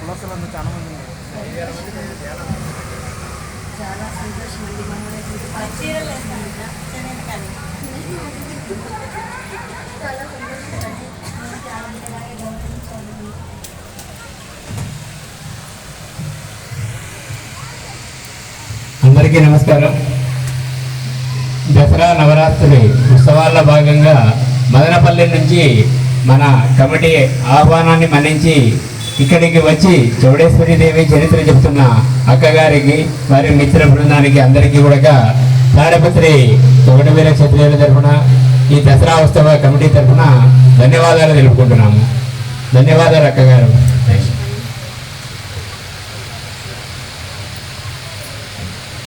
కులస్తులంతా చాలా మంది ఉన్నారు. చాలా సంతోషం అండి. చాలా అందరికీ నమస్కారం. దసరా నవరాత్రి ఉత్సవాల్లో భాగంగా మదనపల్లి నుంచి మన కమిటీ ఆహ్వానాన్ని మన్నించి ఇక్కడికి వచ్చి చౌడేశ్వరి దేవి చరిత్ర చెబుతున్న అక్కగారికి వారి మిత్ర బృందానికి అందరికీ కూడా తాడపత్రి తొగటవీర క్షత్రియుల తరఫున ఈ దసరా ఉత్సవ కమిటీ తరఫున ధన్యవాదాలు తెలుపుకుంటున్నాము. ధన్యవాదాలు అక్కగారు.